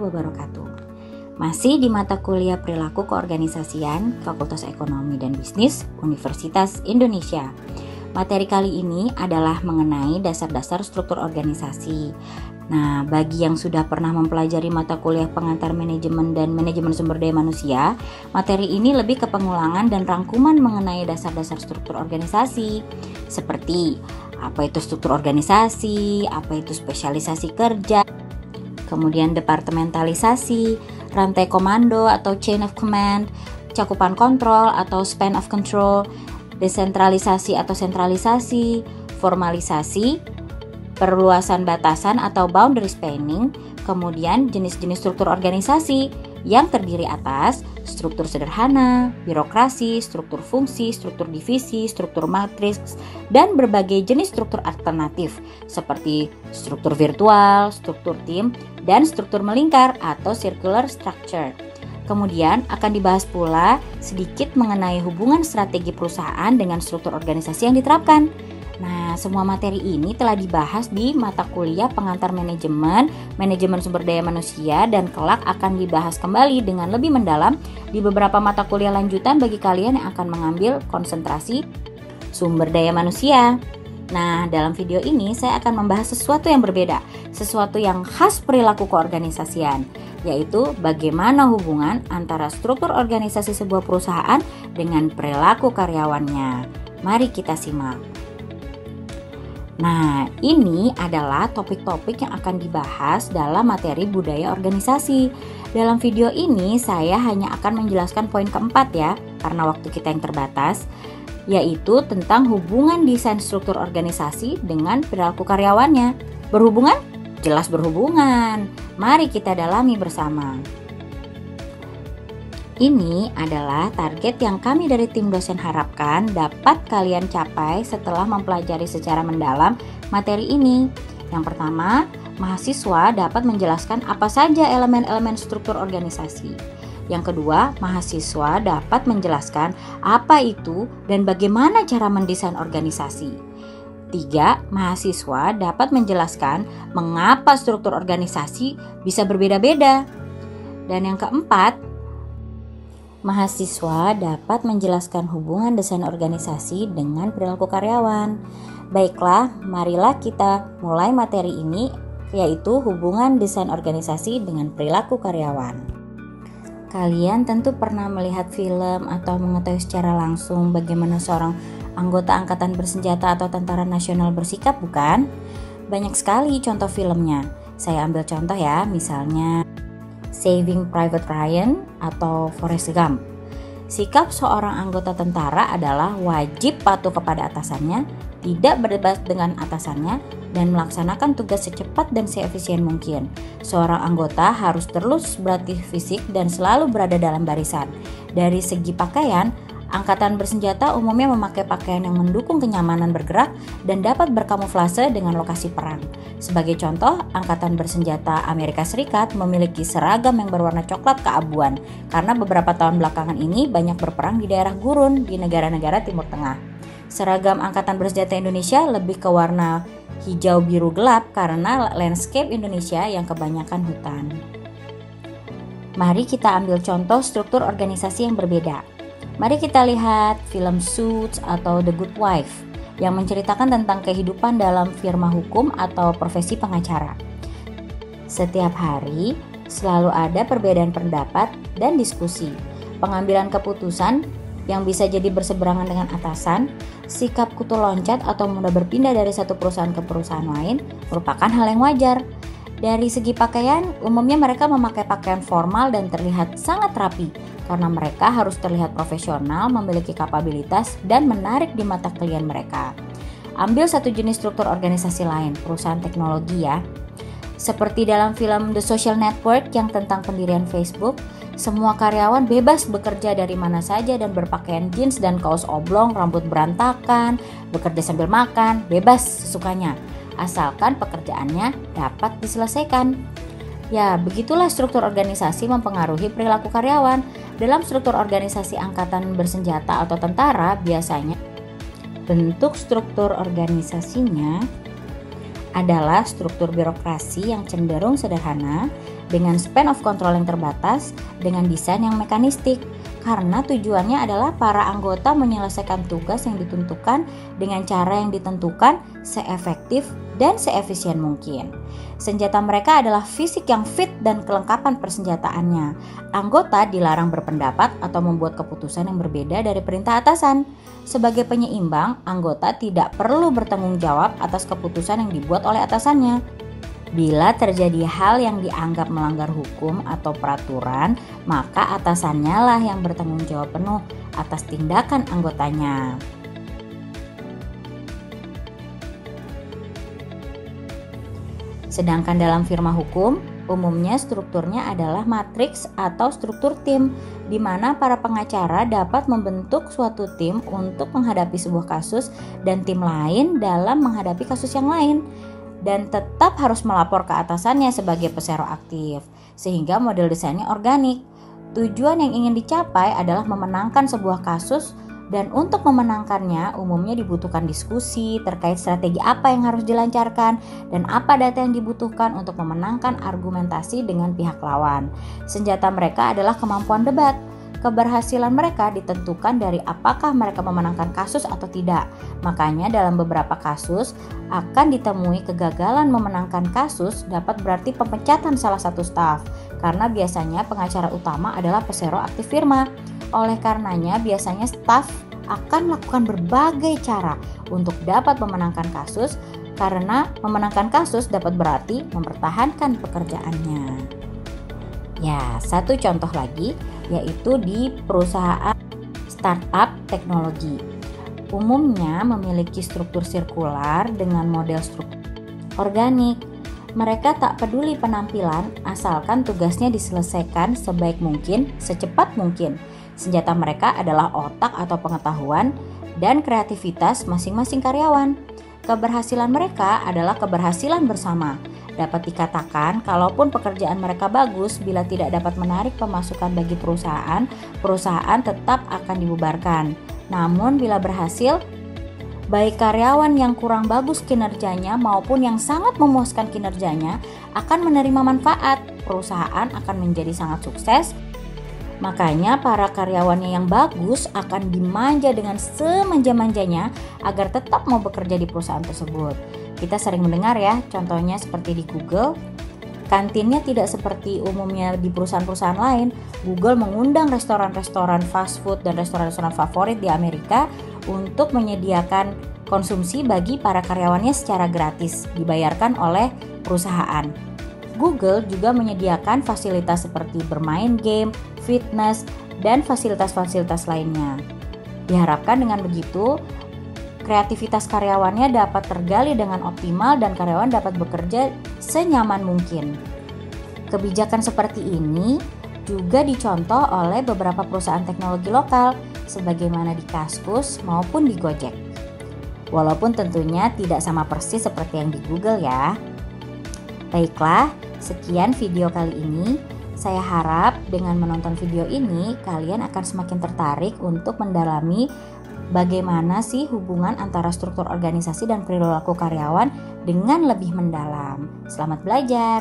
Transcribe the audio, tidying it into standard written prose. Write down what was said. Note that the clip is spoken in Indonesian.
wabarakatuh. Masih di mata kuliah Perilaku Keorganisasian, Fakultas Ekonomi dan Bisnis, Universitas Indonesia. Materi kali ini adalah mengenai dasar-dasar struktur organisasi. Nah, bagi yang sudah pernah mempelajari mata kuliah pengantar manajemen dan manajemen sumber daya manusia, materi ini lebih ke pengulangan dan rangkuman mengenai dasar-dasar struktur organisasi. Seperti apa itu struktur organisasi, apa itu spesialisasi kerja, kemudian departementalisasi, rantai komando atau chain of command, cakupan kontrol atau span of control, desentralisasi atau sentralisasi, formalisasi, perluasan batasan atau boundary spanning, kemudian jenis-jenis struktur organisasi yang terdiri atas struktur sederhana, birokrasi, struktur fungsi, struktur divisi, struktur matriks, dan berbagai jenis struktur alternatif seperti struktur virtual, struktur tim, dan struktur melingkar atau circular structure. Kemudian akan dibahas pula sedikit mengenai hubungan strategi perusahaan dengan struktur organisasi yang diterapkan. Nah, semua materi ini telah dibahas di mata kuliah pengantar manajemen, manajemen sumber daya manusia, dan kelak akan dibahas kembali dengan lebih mendalam di beberapa mata kuliah lanjutan bagi kalian yang akan mengambil konsentrasi sumber daya manusia. Nah, dalam video ini saya akan membahas sesuatu yang berbeda, sesuatu yang khas perilaku keorganisasian, yaitu bagaimana hubungan antara struktur organisasi sebuah perusahaan dengan perilaku karyawannya. Mari kita simak. Nah, ini adalah topik-topik yang akan dibahas dalam materi budaya organisasi. Dalam video ini saya hanya akan menjelaskan poin keempat ya, karena waktu kita yang terbatas, yaitu tentang hubungan desain struktur organisasi dengan perilaku karyawannya. Berhubungan? Jelas berhubungan. Mari kita dalami bersama. Ini adalah target yang kami dari tim dosen harapkan dapat kalian capai setelah mempelajari secara mendalam materi ini. Yang pertama, mahasiswa dapat menjelaskan apa saja elemen-elemen struktur organisasi. Yang kedua, mahasiswa dapat menjelaskan apa itu dan bagaimana cara mendesain organisasi. 3. Mahasiswa dapat menjelaskan mengapa struktur organisasi bisa berbeda-beda. Dan yang keempat, mahasiswa dapat menjelaskan hubungan desain organisasi dengan perilaku karyawan. Baiklah, marilah kita mulai materi ini, yaitu hubungan desain organisasi dengan perilaku karyawan. Kalian tentu pernah melihat film atau mengetahui secara langsung bagaimana seorang anggota angkatan bersenjata atau tentara nasional bersikap, bukan? Banyak sekali contoh filmnya. Saya ambil contoh ya, misalnya Saving Private Ryan atau Forrest Gump. Sikap seorang anggota tentara adalah wajib patuh kepada atasannya, tidak berdebat dengan atasannya, dan melaksanakan tugas secepat dan seefisien mungkin. Seorang anggota harus terus berlatih fisik dan selalu berada dalam barisan. Dari segi pakaian, angkatan bersenjata umumnya memakai pakaian yang mendukung kenyamanan bergerak dan dapat berkamuflase dengan lokasi perang. Sebagai contoh, angkatan bersenjata Amerika Serikat memiliki seragam yang berwarna coklat keabuan karena beberapa tahun belakangan ini banyak berperang di daerah gurun di negara-negara Timur Tengah. Seragam angkatan bersenjata Indonesia lebih ke warna hijau biru gelap karena landscape Indonesia yang kebanyakan hutan. Mari kita ambil contoh struktur organisasi yang berbeda. Mari kita lihat film Suits atau The Good Wife yang menceritakan tentang kehidupan dalam firma hukum atau profesi pengacara. Setiap hari selalu ada perbedaan pendapat dan diskusi, pengambilan keputusan yang bisa jadi berseberangan dengan atasan, sikap kutu loncat atau mudah berpindah dari satu perusahaan ke perusahaan lain merupakan hal yang wajar. Dari segi pakaian, umumnya mereka memakai pakaian formal dan terlihat sangat rapi karena mereka harus terlihat profesional, memiliki kapabilitas, dan menarik di mata klien mereka. Ambil satu jenis struktur organisasi lain, perusahaan teknologi ya. Seperti dalam film The Social Network yang tentang pendirian Facebook, semua karyawan bebas bekerja dari mana saja dan berpakaian jeans dan kaos oblong, rambut berantakan, bekerja sambil makan, bebas sesukanya. Asalkan pekerjaannya dapat diselesaikan. Ya, begitulah struktur organisasi mempengaruhi perilaku karyawan. Dalam struktur organisasi angkatan bersenjata atau tentara, biasanya bentuk struktur organisasinya adalah struktur birokrasi yang cenderung sederhana dengan span of control yang terbatas, dengan desain yang mekanistik. Karena tujuannya adalah para anggota menyelesaikan tugas yang ditentukan dengan cara yang ditentukan seefektif dan seefisien mungkin. Senjata mereka adalah fisik yang fit dan kelengkapan persenjataannya. Anggota dilarang berpendapat atau membuat keputusan yang berbeda dari perintah atasan. Sebagai penyeimbang, anggota tidak perlu bertanggung jawab atas keputusan yang dibuat oleh atasannya. Bila terjadi hal yang dianggap melanggar hukum atau peraturan, maka atasannya lah yang bertanggung jawab penuh atas tindakan anggotanya. Sedangkan dalam firma hukum, umumnya strukturnya adalah matriks atau struktur tim, di mana para pengacara dapat membentuk suatu tim untuk menghadapi sebuah kasus dan tim lain dalam menghadapi kasus yang lain. Dan tetap harus melapor ke atasannya sebagai pesero aktif, sehingga model desainnya organik. Tujuan yang ingin dicapai adalah memenangkan sebuah kasus, dan untuk memenangkannya umumnya dibutuhkan diskusi terkait strategi apa yang harus dilancarkan dan apa data yang dibutuhkan untuk memenangkan argumentasi dengan pihak lawan. Senjata mereka adalah kemampuan debat. Keberhasilan mereka ditentukan dari apakah mereka memenangkan kasus atau tidak. Makanya dalam beberapa kasus akan ditemui kegagalan memenangkan kasus dapat berarti pemecatan salah satu staf, karena biasanya pengacara utama adalah pesero aktif firma. Oleh karenanya biasanya staf akan melakukan berbagai cara untuk dapat memenangkan kasus, karena memenangkan kasus dapat berarti mempertahankan pekerjaannya. Ya, satu contoh lagi yaitu di perusahaan startup teknologi. Umumnya memiliki struktur sirkular dengan model struktur organik. Mereka tak peduli penampilan asalkan tugasnya diselesaikan sebaik mungkin, secepat mungkin. Senjata mereka adalah otak atau pengetahuan dan kreativitas masing-masing karyawan. Keberhasilan mereka adalah keberhasilan bersama. Dapat dikatakan, kalaupun pekerjaan mereka bagus, bila tidak dapat menarik pemasukan bagi perusahaan, perusahaan tetap akan dibubarkan. Namun bila berhasil, baik karyawan yang kurang bagus kinerjanya maupun yang sangat memuaskan kinerjanya akan menerima manfaat. Perusahaan akan menjadi sangat sukses. Makanya para karyawannya yang bagus akan dimanja dengan semanja-manjanya agar tetap mau bekerja di perusahaan tersebut. Kita sering mendengar ya, contohnya seperti di Google. Kantinnya tidak seperti umumnya di perusahaan-perusahaan lain. Google mengundang restoran-restoran fast food dan restoran-restoran favorit di Amerika untuk menyediakan konsumsi bagi para karyawannya secara gratis, dibayarkan oleh perusahaan. Google juga menyediakan fasilitas seperti bermain game, fitness, dan fasilitas-fasilitas lainnya. Diharapkan dengan begitu, kreativitas karyawannya dapat tergali dengan optimal dan karyawan dapat bekerja senyaman mungkin. Kebijakan seperti ini juga dicontoh oleh beberapa perusahaan teknologi lokal, sebagaimana di Kaskus maupun di Gojek. Walaupun tentunya tidak sama persis seperti yang di Google ya. Baiklah, sekian video kali ini. Saya harap dengan menonton video ini, kalian akan semakin tertarik untuk mendalami bagaimana sih hubungan antara struktur organisasi dan perilaku karyawan dengan lebih mendalam. Selamat belajar!